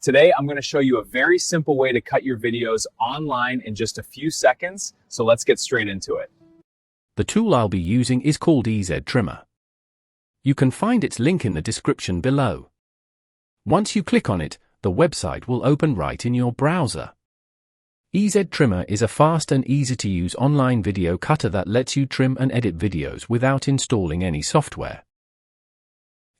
Today, I'm going to show you a very simple way to cut your videos online in just a few seconds, so let's get straight into it. The tool I'll be using is called EZTrimmer. You can find its link in the description below. Once you click on it, the website will open right in your browser. EZTrimmer is a fast and easy-to-use online video cutter that lets you trim and edit videos without installing any software.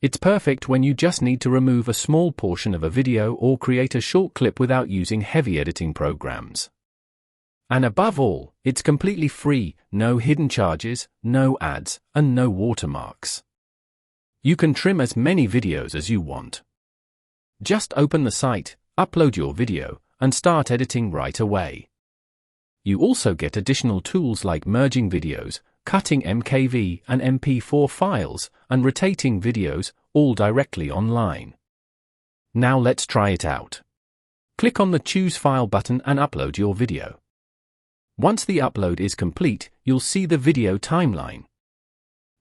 It's perfect when you just need to remove a small portion of a video or create a short clip without using heavy editing programs. And above all, it's completely free, no hidden charges, no ads, and no watermarks. You can trim as many videos as you want. Just open the site, upload your video, and start editing right away. You also get additional tools like merging videos, cutting MKV and MP4 files, and rotating videos, all directly online. Now let's try it out. Click on the Choose File button and upload your video. Once the upload is complete, you'll see the video timeline.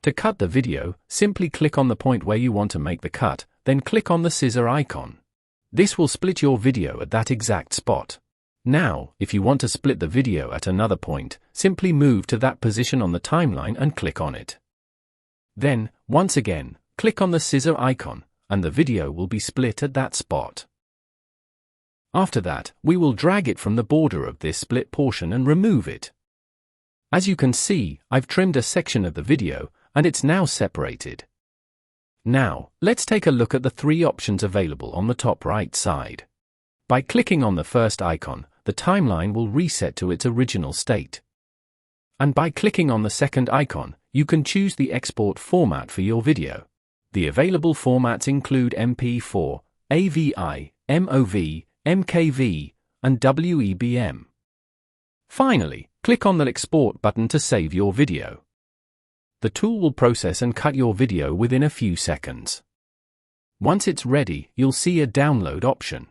To cut the video, simply click on the point where you want to make the cut, then click on the scissor icon. This will split your video at that exact spot. Now, if you want to split the video at another point, simply move to that position on the timeline and click on it. Then, once again, click on the scissor icon, and the video will be split at that spot. After that, we will drag it from the border of this split portion and remove it. As you can see, I've trimmed a section of the video, and it's now separated. Now, let's take a look at the three options available on the top right side. By clicking on the first icon, the timeline will reset to its original state. And by clicking on the second icon, you can choose the export format for your video. The available formats include MP4, AVI, MOV, MKV, and WEBM. Finally, click on the Export button to save your video. The tool will process and cut your video within a few seconds. Once it's ready, you'll see a download option.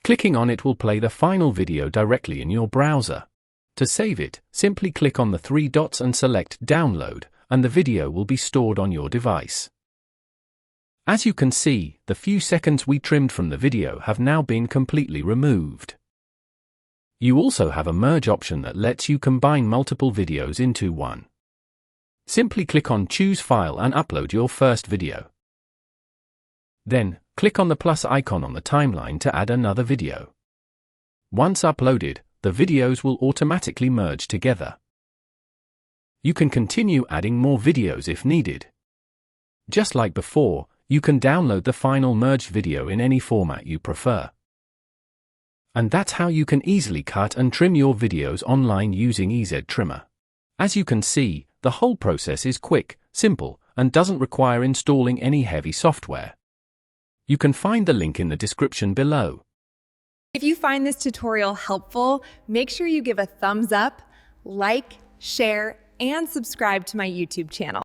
Clicking on it will play the final video directly in your browser. To save it, simply click on the three dots and select Download, and the video will be stored on your device. As you can see, the few seconds we trimmed from the video have now been completely removed. You also have a merge option that lets you combine multiple videos into one. Simply click on Choose File and upload your first video. Then, click on the plus icon on the timeline to add another video. Once uploaded, the videos will automatically merge together. You can continue adding more videos if needed. Just like before, you can download the final merged video in any format you prefer. And that's how you can easily cut and trim your videos online using EZTrimmer. As you can see, the whole process is quick, simple, and doesn't require installing any heavy software. You can find the link in the description below. If you find this tutorial helpful, make sure you give a thumbs up, like, share, and subscribe to my YouTube channel.